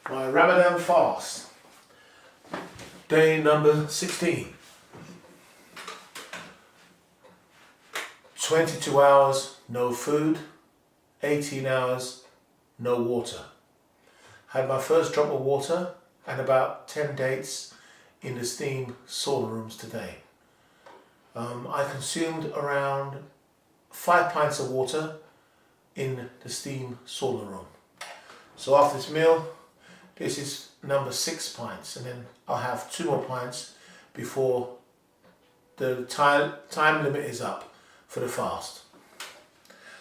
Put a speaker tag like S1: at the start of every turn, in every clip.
S1: My Ramadan fast, day number 16. 22 hours no food, 18 hours no water. Had my first drop of water and about 10 dates in the steam sauna rooms today. I consumed around 5 pints of water in the steam sauna room. So after this meal, this is number 6 pints, and then I'll have 2 more pints before the time limit is up for the fast.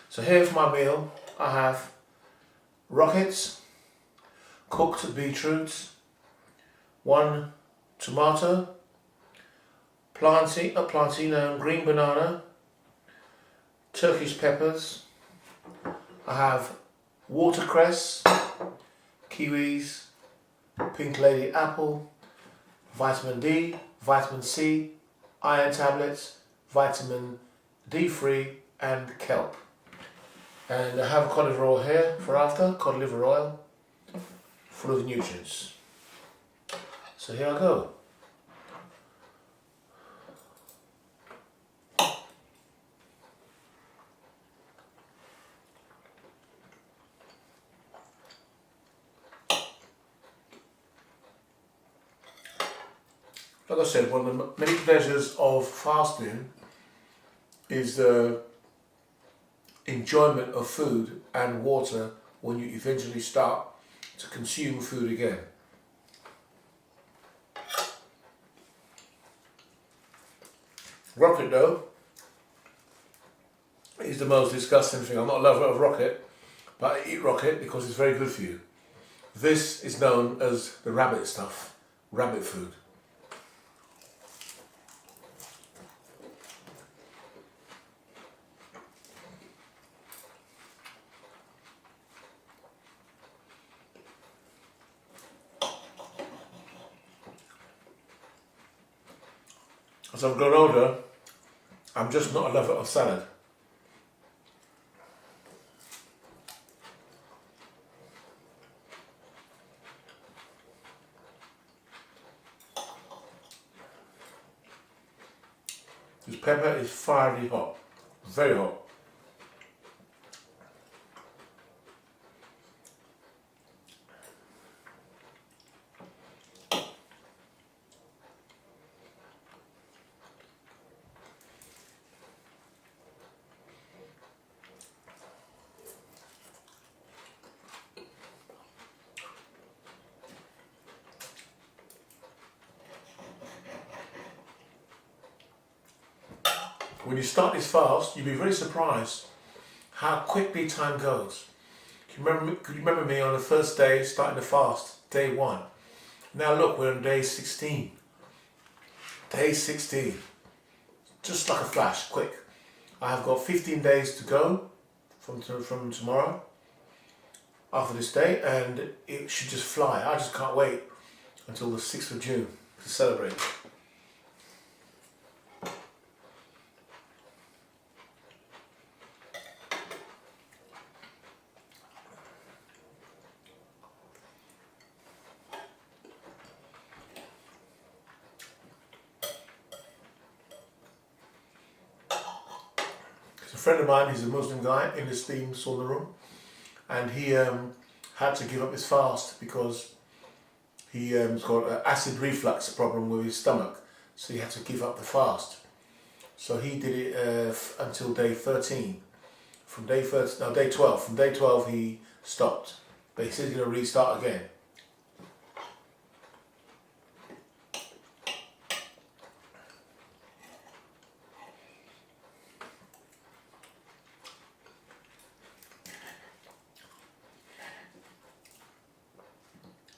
S1: So here for my meal, I have rockets, cooked beetroots, 1 tomato, plantain, green banana, Turkish peppers. I have watercress, kiwis, pink lady apple, vitamin D, vitamin C, iron tablets, vitamin D3 and kelp. And I have cod liver oil here for after, cod liver oil, full of nutrients. So here I go. Like I said, one of the many pleasures of fasting is the enjoyment of food and water when you eventually start to consume food again. Rocket though is the most disgusting thing. I'm not a lover of rocket, but I eat rocket because it's very good for you. This is known as the rabbit stuff, rabbit food. As I've grown older, I'm just not a lover of salad. This pepper is fiery hot, very hot. When you start this fast, you'll be very surprised how quickly time goes. Could you remember me on the first day starting the fast, day 1? Now look, we're on day 16. Day 16. Just like a flash, quick. I have got 15 days to go from tomorrow, after this day, and it should just fly. I just can't wait until the 6th of June to celebrate. A friend of mine, he's a Muslim guy in the steam sauna room, and he had to give up his fast because he's got an acid reflux problem with his stomach, so he had to give up the fast. So he did it until day 13. Day 12. From day 12 he stopped, but he said he's going to restart again.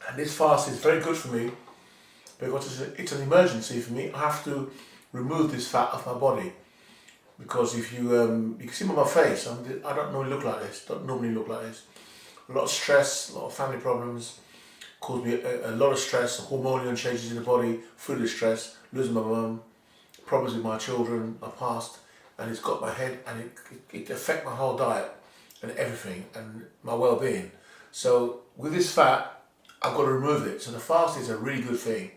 S1: And this fast is very good for me because it's an emergency for me. I have to remove this fat off my body because if you can see on my face, I don't normally look like this. A lot of stress, a lot of family problems caused me a lot of stress, hormonal changes in the body, through the stress, losing my mum, problems with my children, my past, and it's got my head, and it affects my whole diet and everything and my well-being. So with this fat, I've got to remove it. So the fast is a really good thing.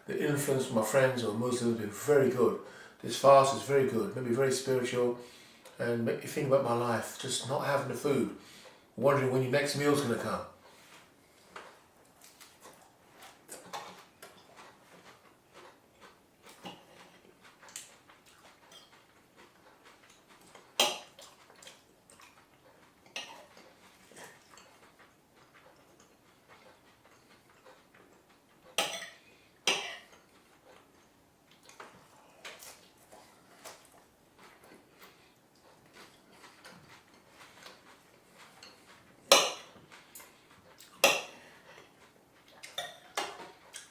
S1: The influence from my friends who are Muslims has been very good. This fast is very good, made me very spiritual and make me think about my life, just not having the food, wondering when your next meal's going to come.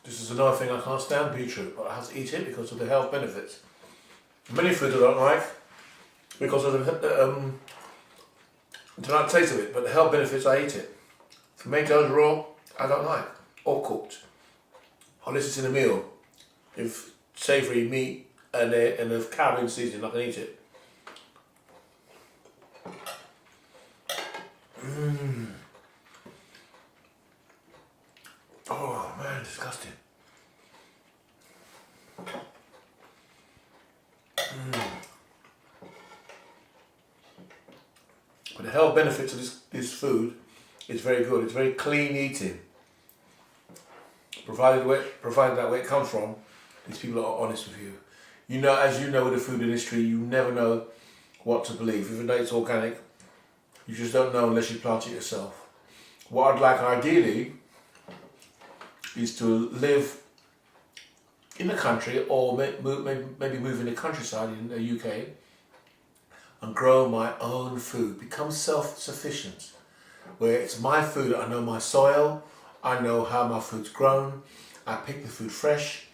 S1: This is another thing, I can't stand beetroot, but I have to eat it because of the health benefits. Many foods I don't like because of the don't like the taste of it, but the health benefits I eat it. Tomatoes raw, I don't like, or cooked. Unless it's in a meal. If savoury meat and a carrot in seasoning, I can eat it. Oh man, disgusting. But the health benefits of this food is very good. It's very clean eating. Provided that where it comes from, these people are honest with you. You know, as you know with the food industry, you never know what to believe. Even though it's organic, you just don't know unless you plant it yourself. What I'd like ideally is to live in the country or maybe move in the countryside in the UK and grow my own food, become self-sufficient, where it's my food. I know my soil, I know how my food's grown, I pick the food fresh,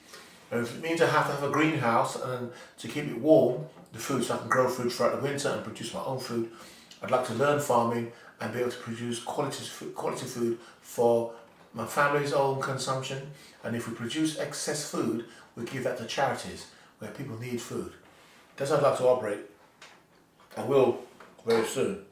S1: and if it means I have to have a greenhouse and to keep it warm, the food, so I can grow food throughout the winter and produce my own food, I'd like to learn farming and be able to produce quality food for my family's own consumption, and if we produce excess food, we give that to charities where people need food. That's how I'd like to operate. I will very soon.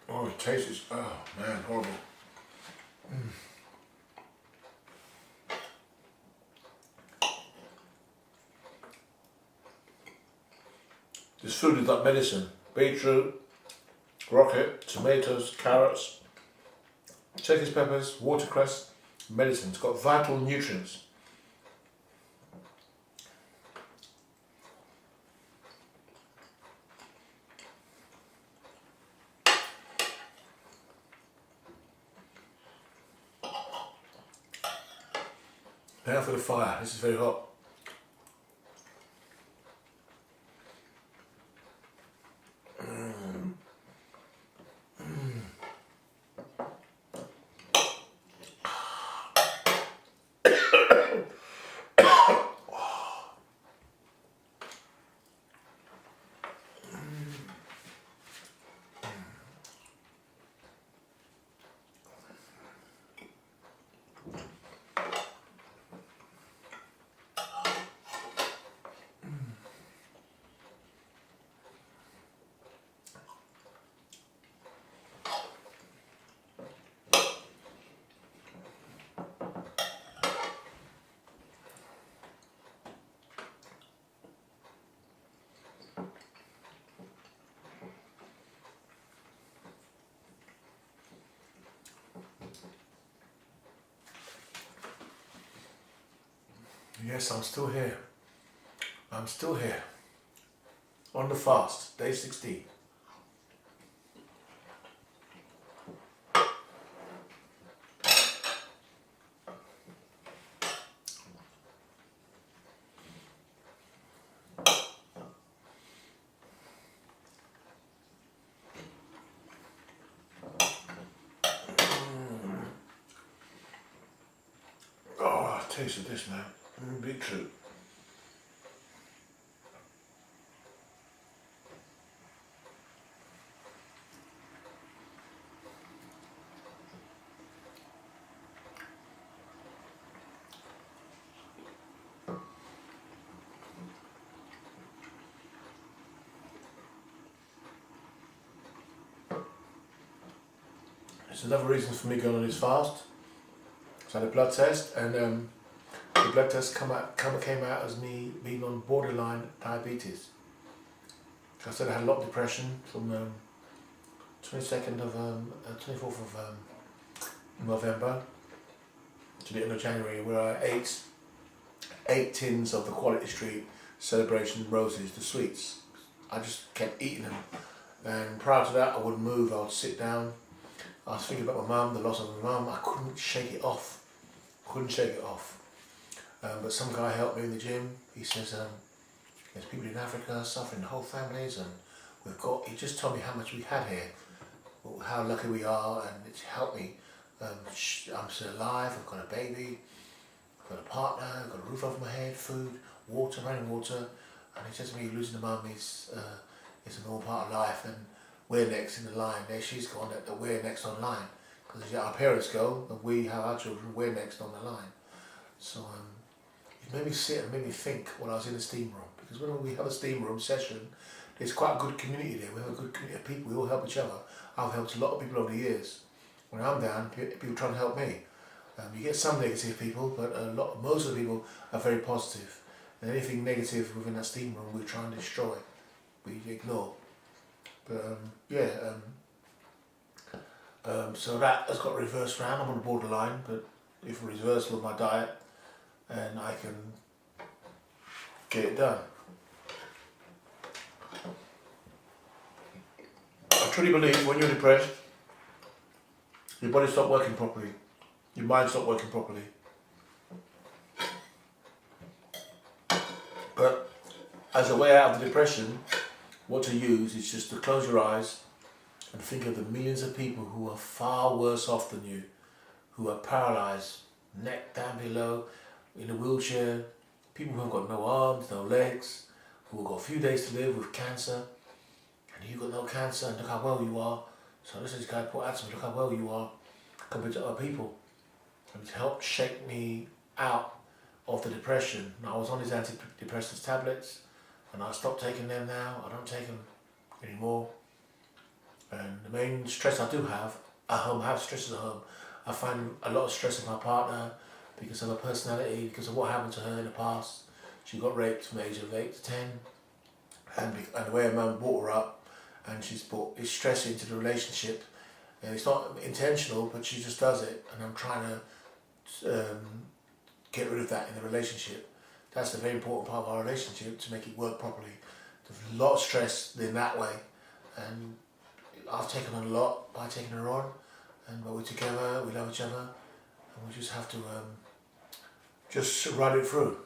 S1: Oh, it tastes, oh man, horrible. This food is like medicine. Beetroot, rocket, tomatoes, carrots, Turkish peppers, watercress, medicine. It's got vital nutrients. Now for the fire. This is very hot. Yes, I'm still here. I'm still here. On the fast, day 16. Oh, taste of this now. Beetroot. It's another reason for me going on this fast. So I had a blood test, and the blood test came out as me being on borderline diabetes. I said I had a lot of depression from 24th of November to the end of January, where I ate 8 tins of the Quality Street Celebration Roses, the sweets. I just kept eating them, and prior to that I wouldn't move. I would sit down. I was thinking about my mum, the loss of my mum. I couldn't shake it off. But some guy helped me in the gym. He says there's people in Africa suffering, whole families, and he just told me how much we had here, how lucky we are, and it's helped me. I'm still alive, I've got a baby, I've got a partner, I've got a roof over my head, food, water, running water, and he says to me, losing a mum is a normal part of life, and we're next in the line. There she's gone, that we're next on line, because our parents go, and we have our children, we're next on the line. So it made me sit and made me think when I was in the steam room, because when we have a steam room session, there's quite a good community there. We have a good community of people, we all help each other. I've helped a lot of people over the years. When I'm down, people try to help me. You get some negative people, but most of the people are very positive. And anything negative within that steam room, we try and destroy. We ignore. But so that has got reversed round. I'm on the borderline, but if a reversal of my diet, and I can get it done. I truly believe when you're depressed, your body stops working properly, your mind stops working properly. But as a way out of the depression, what to use is just to close your eyes and think of the millions of people who are far worse off than you, who are paralysed, neck down below, in a wheelchair, people who have got no arms, no legs, who have got a few days to live with cancer, and you've got no cancer, and look how well you are. So this guy put out to me, look how well you are compared to other people. And it helped shake me out of the depression. Now, I was on these antidepressants tablets, and I stopped taking them now. I don't take them anymore. And the main stress I do have at home, I have stresses at home. I find a lot of stress in my partner because of her personality, because of what happened to her in the past. She got raped from the age of 8 to 10, and the way her mum brought her up, and she's brought stress into the relationship. And it's not intentional, but she just does it, and I'm trying to get rid of that in the relationship. That's a very important part of our relationship, to make it work properly. There's a lot of stress in that way, and I've taken on a lot by taking her on, but we're together, we love each other, and we just have to just ride it through.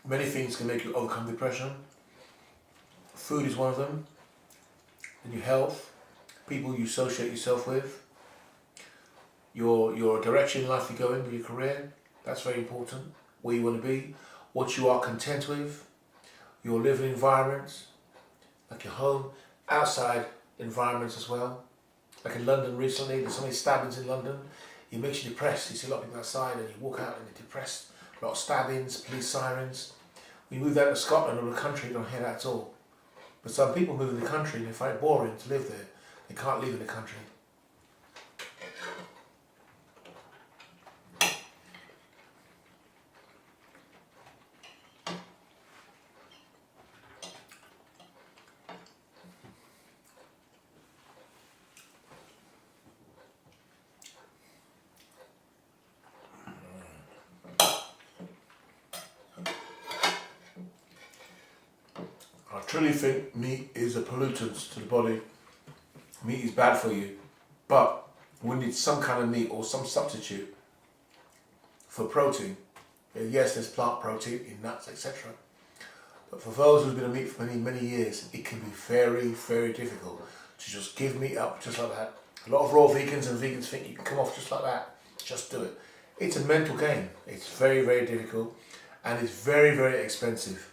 S1: Many things can make you overcome depression. Food is one of them. Then your health, people you associate yourself with, your direction in life you go in, your career, that's very important. Where you want to be, what you are content with, your living environments, like your home, outside environments as well. Like in London recently, there's so many stabbings in London, it makes you depressed. You see a lot of people outside and you walk out and you're depressed. A lot of stabbings, police sirens. We move out to Scotland or the country, you don't hear that at all. But some people move in the country and they find it boring to live there. They can't live in the country. I truly think meat is a pollutant to the body. Meat is bad for you, but we need some kind of meat or some substitute for protein. Yes, there's plant protein in nuts, etc. But for those who've been on meat for many, many years, it can be very, very difficult to just give meat up just like that. A lot of raw vegans and vegans think you can come off just like that. Just do it. It's a mental game. It's very, very difficult, and it's very, very expensive.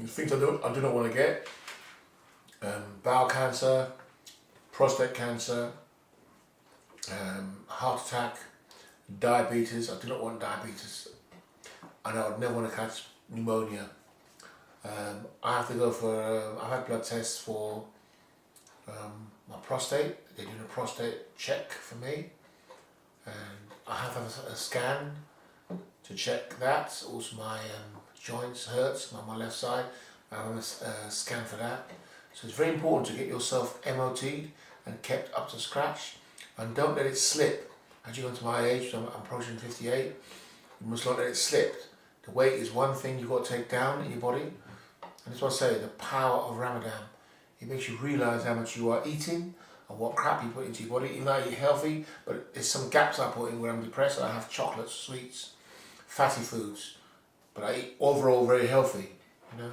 S1: things I do not want to get: bowel cancer, prostate cancer, heart attack, diabetes. I do not want diabetes. And I would never want to catch pneumonia. I have to go for, I've had blood tests for my prostate. They're doing a prostate check for me. And I have a scan to check that. Also my joints hurts on my left side. I have a scan for that. So it's very important to get yourself MOT'd and kept up to scratch. And don't let it slip. As you go to my age, I'm approaching 58, you must not let it slip. The weight is one thing you've got to take down in your body. And that's what I say, the power of Ramadan. It makes you realise how much you are eating and what crap you put into your body. Even though I eat healthy, but there's some gaps I put in when I'm depressed. I have chocolates, sweets, fatty foods. But I eat overall very healthy, you know.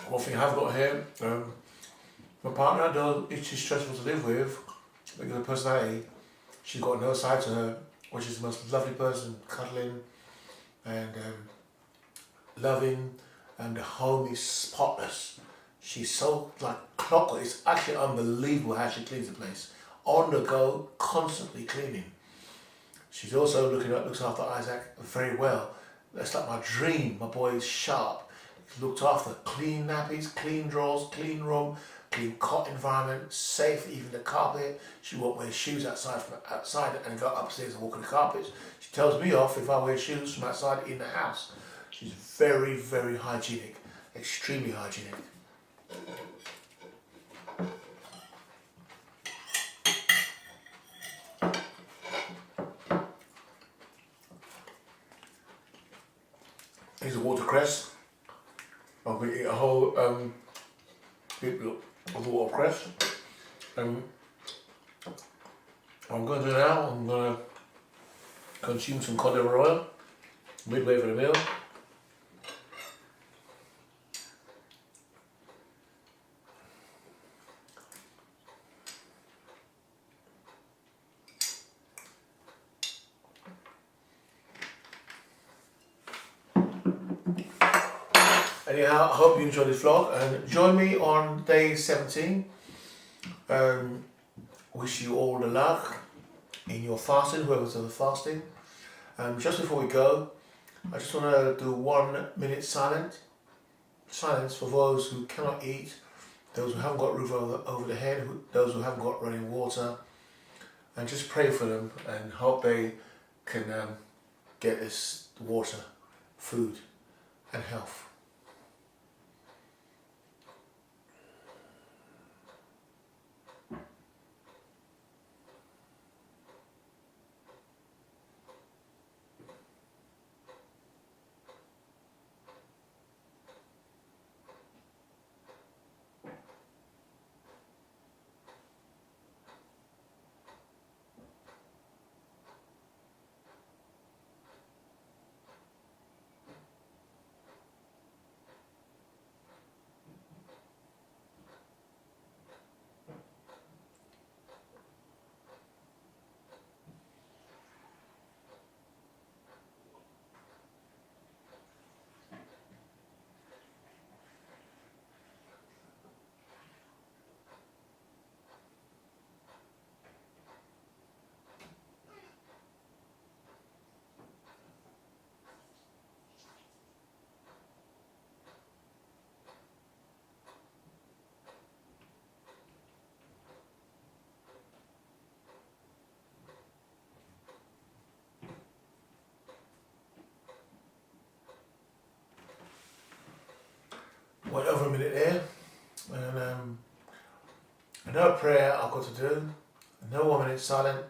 S1: One thing I've got here, my partner, though she's stressful to live with, because of personality, she's got no side to her, which is the most lovely person, cuddling and loving, and the home is spotless. She's so like clockwork. It's actually unbelievable how she cleans the place. On the go, constantly cleaning. She's also looks after Isaac very well. That's like my dream. My boy is sharp. He's looked after. Clean nappies, clean drawers, clean room, clean cot environment, safe, even the carpet. She won't wear shoes outside and go upstairs and walk on the carpets. She tells me off if I wear shoes from outside in the house. She's very, very hygienic, extremely hygienic. Here's a watercress. I'm going to eat a whole bit of the watercress. What I'm going to do now, I'm going to consume some cod liver oil midway through the meal. Anyhow, I hope you enjoyed this vlog and join me on day 17. Wish you all the luck in your fasting, whoever's ever fasting. Just before we go, I just want to do 1 minute silence for those who cannot eat, those who haven't got a roof over their head, those who haven't got running water, and just pray for them and hope they can get this water, food and health. Went over a minute there, and I know a prayer I've got to do. I know 1 minute silent.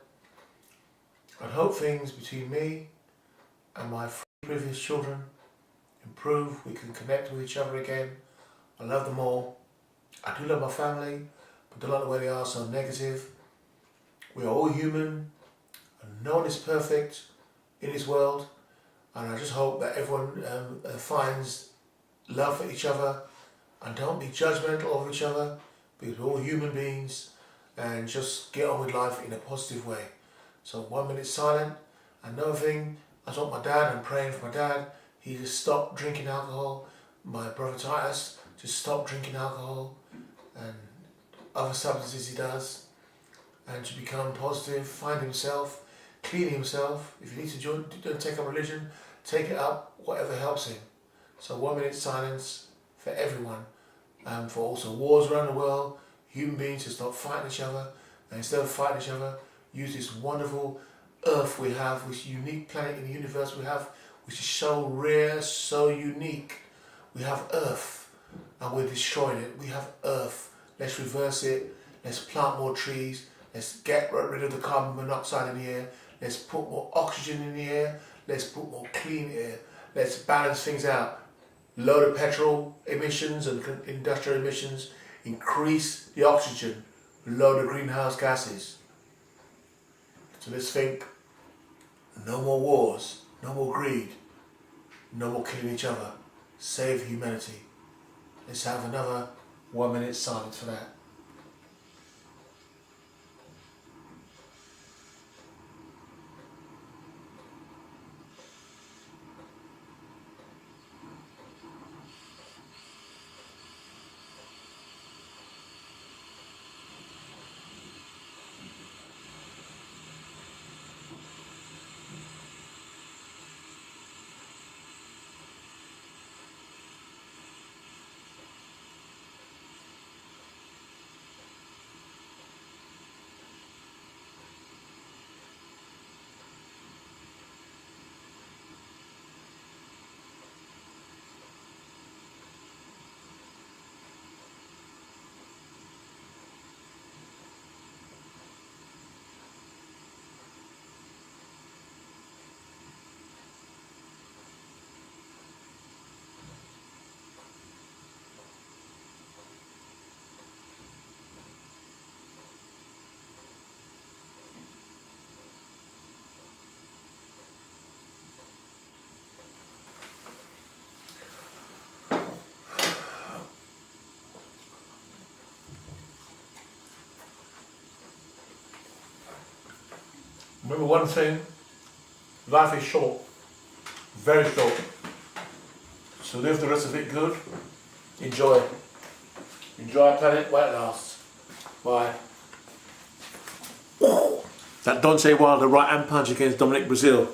S1: I hope things between me and my previous children improve. We can connect with each other again. I love them all. I do love my family, but don't like the way they are so negative. We are all human, and no one is perfect. in this world, and I just hope that everyone finds love for each other and don't be judgmental of each other, because we're all human beings, and just get on with life in a positive way. So 1 minute silent. Another thing, I told my dad, I'm praying for my dad, he just stopped drinking alcohol. My brother Titus just stopped drinking alcohol and other substances he does, and to become positive, find himself, clean himself. If you need to take up religion, take it up, whatever helps him. So 1 minute silence for everyone, for also wars around the world, human beings to stop fighting each other, and instead of fighting each other, use this wonderful earth we have, this unique planet in the universe we have, which is so rare, so unique. We have earth, and we're destroying it. We have earth. Let's reverse it. Let's plant more trees. Let's get rid of the carbon monoxide in the air. Let's put more oxygen in the air. Let's put more clean air. Let's balance things out. Lower the petrol emissions and industrial emissions. Increase the oxygen. Lower the greenhouse gases. So let's think, no more wars, no more greed, no more killing each other. Save humanity. Let's have another 1 minute silence for that. Remember one thing, life is short, very short. So live the rest of it good, enjoy. Enjoy our planet while it lasts. Bye. That Dante Wilder right hand punch against Dominic Brazil.